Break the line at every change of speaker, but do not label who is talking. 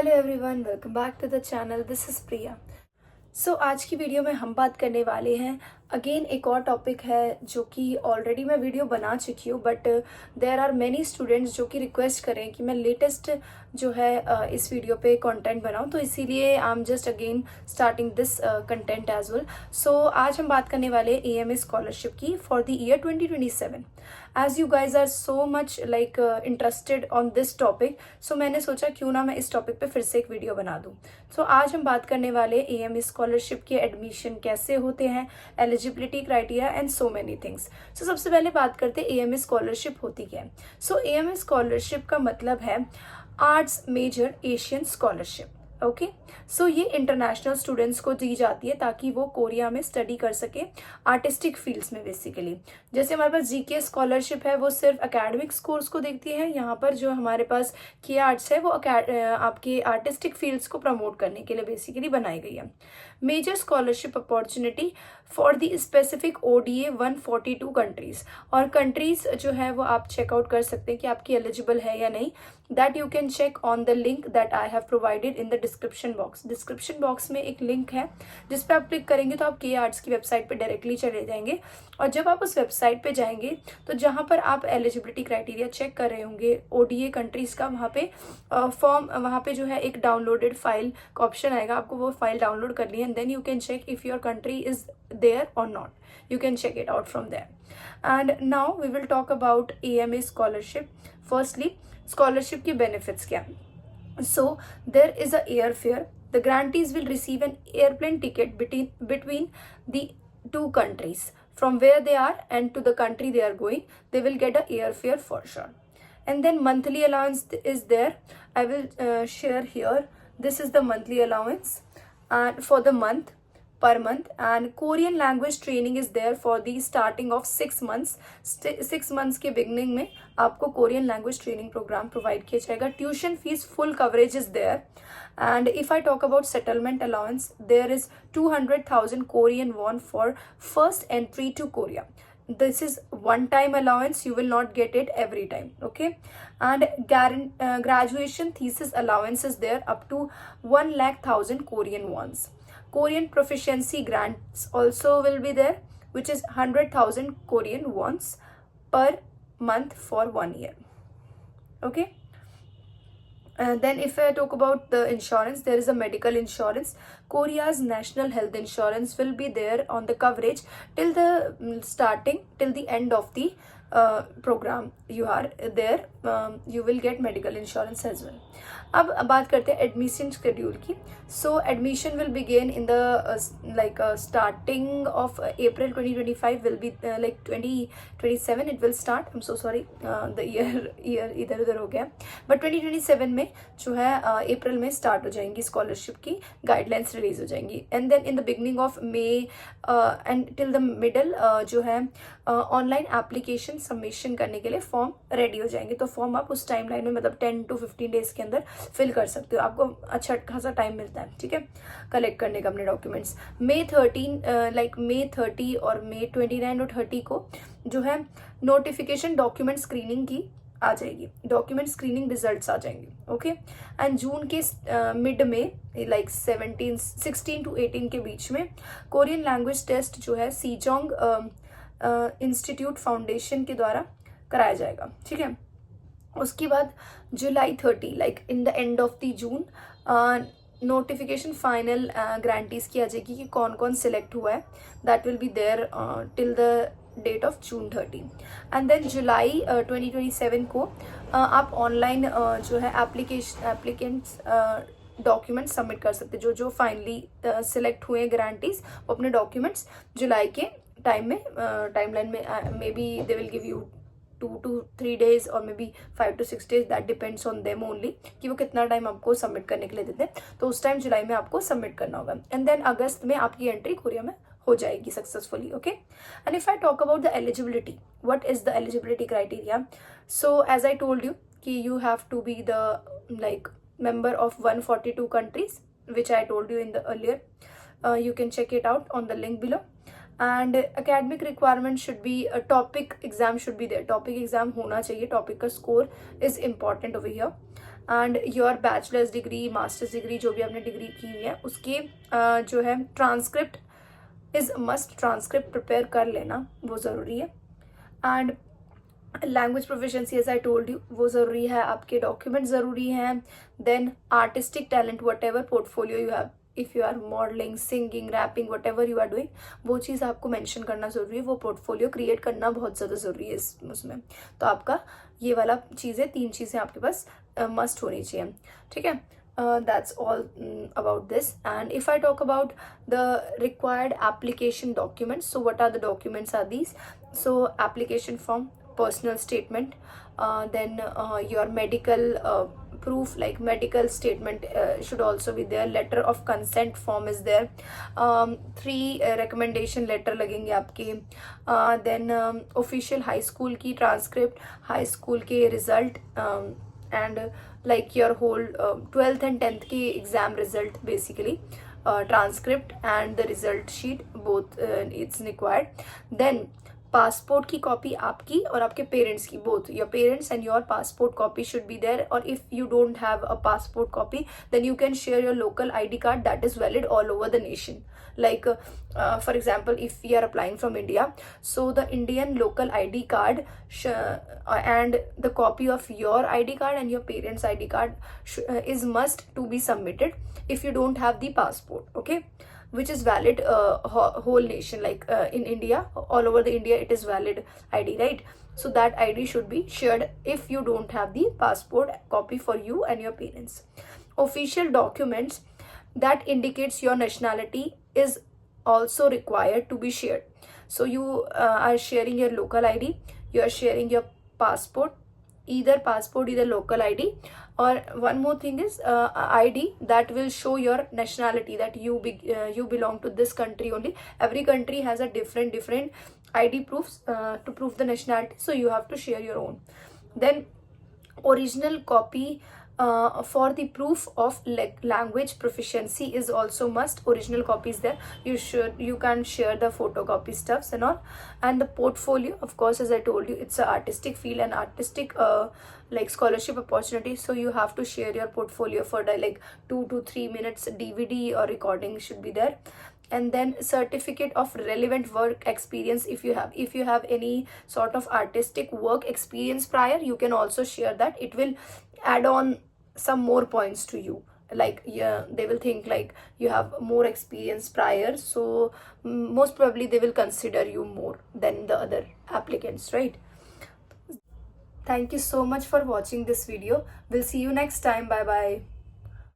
Hello everyone, welcome back to the channel. This is Priya. आज की video में हम बात करने वाले हैं अगेन एक और टॉपिक है जो कि ऑलरेडी मैं वीडियो बना चुकी हूँ, but there are many students जो कि रिक्वेस्ट करें कि मैं लेटेस्ट जो है इस वीडियो पे कंटेंट बनाऊँ, तो इसीलिए I am just again starting this content as well. आज हम बात करने वाले AMA स्कॉलरशिप की for the year 2027। As you guys are so much like interested on this topic, so मैंने सोचा क्यों ना मैं इस टॉपिक पे फिर से एक वीडियो बना दूँ। आज हम बात करने वाले AMA स्कॉलरशिप के एडमिशन कैसे होते हैं, eligibility criteria and so many things. सबसे पहले बात करते हैं AMA स्कॉलरशिप होती क्या है। AMA स्कॉलरशिप का मतलब है arts major Asian scholarship. Okay, ये इंटरनेशनल स्टूडेंट्स को दी जाती है ताकि वो कोरिया में स्टडी कर सके आर्टिस्टिक फील्ड्स में। बेसिकली जैसे हमारे पास GK स्कॉलरशिप है, वो सिर्फ एकेडमिक कोर्स को देखती है। यहाँ पर जो हमारे पास के आर्ट्स है वो आपके आर्टिस्टिक फील्ड्स को प्रमोट करने के लिए बेसिकली बनाई गई है। Major scholarship opportunity for the specific ODA 142 countries, और कंट्रीज जो है वो आप चेकआउट कर सकते हैं कि आपकी एलिजिबल है या नहीं। That you can check on the link that I have provided in the description box. Description box में एक लिंक है जिस पे आप क्लिक करेंगे तो आप के आर्ट्स की वेबसाइट पे डायरेक्टली चले जाएंगे, और जब आप उस वेबसाइट पे जाएंगे तो जहाँ पर आप एलिजिबिलिटी क्राइटेरिया चेक कर रहे होंगे ODA कंट्रीज का, वहाँ पे फॉर्म, वहाँ पे जो है एक डाउनलोडेड फाइल का ऑप्शन आएगा, आपको वो फाइल डाउनलोड करनी है। Then you can check if your country is there और not, you can check it out from there. And now we will talk about AMA scholarship. Firstly, scholarship की benefits क्या है? There is a airfare. The grantees will receive an airplane ticket between the two countries. From where they are and to the country they are going, they will get a airfare for sure. And then monthly allowance is there. I will share here. This is the monthly allowance and for the month, per month, and Korean language training is there for the starting of 6 months. 6 months के beginning में आपको Korean language training program provide किया जाएगा. Tuition fees full coverage is there. And if I talk about settlement allowance, there is 200,000 Korean won for first entry to Korea. This is one time allowance, you will not get it every time. Okay, and graduation thesis allowance is there up to 1,00,000 Korean wons. Korean proficiency grants also will be there, which is 100,000 Korean wons per month for 1 year. Okay. Then if I talk about the insurance, there is a medical insurance. Korea's national health insurance will be there on the coverage till the till the end of the program you are there. You will get medical insurance as well. अब बात करते हैं admission schedule की. Admission will begin in the starting of April 2025 will be 2027 it will start. I'm so sorry, the year इधर उधर हो गया, but 2027 में जो है अप्रैल में स्टार्ट हो जाएंगी स्कॉलरशिप की गाइडलाइंस रिलीज हो जाएंगी. And then in the beginning of May and till the middle जो है ऑनलाइन एप्लीकेशन सबमिशन करने के लिए फॉर्म रेडी हो जाएंगे. तो फॉर्म आप उस टाइम लाइन में मतलब 10 to 15 डेज के अंदर फिल कर सकते हो. आपको अच्छा खासा टाइम मिलता है, ठीक है, कलेक्ट करने का अपने डॉक्यूमेंट्स. May 30 और May 29 और 30 को जो है नोटिफिकेशन डॉक्यूमेंट स्क्रीनिंग की आ जाएगी, डॉक्यूमेंट स्क्रीनिंग रिजल्ट्स आ जाएंगे. ओके, एंड जून के मिड में 16 to 18 के बीच में कोरियन लैंग्वेज टेस्ट जो है सीजोंग इंस्टीट्यूट फाउंडेशन के द्वारा कराया जाएगा, ठीक है. उसके बाद July 30 in the end of the June notification final grantees की आ जाएगी कि कौन कौन सिलेक्ट हुआ है. That will be there till the date of June 30. And then July 2027 को आप ऑनलाइन जो है एप्लीकेंट्स डॉक्यूमेंट्स सबमिट कर सकते. जो फाइनली सिलेक्ट हुए ग्रांटीज वो अपने डॉक्यूमेंट्स जुलाई के टाइमलाइन में may be they will give you 2 to 3 days और may be 5 to 6 days. That depends on them only कि वो कितना टाइम आपको सबमिट करने के लिए देते हैं. तो उस टाइम जुलाई में आपको सबमिट करना होगा. एंड देन अगस्त में आपकी एंट्री कोरिया में हो जाएगी successfully. Okay, and if I talk about the eligibility, what is the eligibility criteria. As I told you कि you have to be the member of 142 countries, which I told you in the earlier. You can check it out on the link below. And academic requirement should be a topic exam should be there. Topic exam होना चाहिए. Topic का score is important over here. And your bachelors degree, masters degree, जो भी आपने degree की हुई है उसके जो है transcript is must, transcript prepare कर लेना वो ज़रूरी है। And language proficiency as I told you वो ज़रूरी है, आपके डॉक्यूमेंट ज़रूरी हैं। Then artistic talent, whatever portfolio you have, if you are modelling, singing, rapping, whatever you are doing, वो चीज़ आपको मेंशन करना ज़रूरी है, वो पोर्टफोलियो क्रिएट करना बहुत ज़्यादा ज़रूरी है उसमें। तो आपका ये वाला चीज़ें, 3 चीज़ें आपके पास मस्ट होनी चाहिए, ठीक है। That's all about this. And if I talk about the required application documents, so what are the documents are these? So application form, personal statement, then your medical proof, like medical statement should also be there, letter of consent form is there, 3 recommendation letter लगेंगे आपके, then official high school की transcript, high school के result, and like your whole 12th and 10th की exam result basically, transcript and the result sheet both it's required. Then passport की copy आपकी और आपके parents की, both your parents and your passport copy should be there, और if you don't have a passport copy then you can share your local ID card that is valid all over the nation. Like for example, if you are applying from India, so the Indian local ID card and the copy of your ID card and your parents ID card is must to be submitted if you don't have the passport, okay, which is valid whole nation, like in India, all over the India it is valid ID, right? So that ID should be shared if you don't have the passport copy for you and your parents. Official documents that indicates your nationality is also required to be shared. So you are sharing your local ID, you are sharing your passport, either local ID, or one more thing is ID that will show your nationality, that you belong to this country only. Every country has a different ID proofs to prove the nationality, so you have to share your own. Then original copy for the proof of language proficiency is also must. Original copy is there, you can share the photocopy stuffs and all. And the portfolio, of course, as I told you, it's an artistic field and artistic like scholarship opportunity, so you have to share your portfolio for like 2 to 3 minutes DVD or recording should be there. And then certificate of relevant work experience, if you have any sort of artistic work experience prior, you can also share that. It will add on some more points to you, like yeah, they will think like you have more experience prior, so most probably they will consider you more than the other applicants, right? Thank you so much for watching this video. We'll see you next time. Bye bye.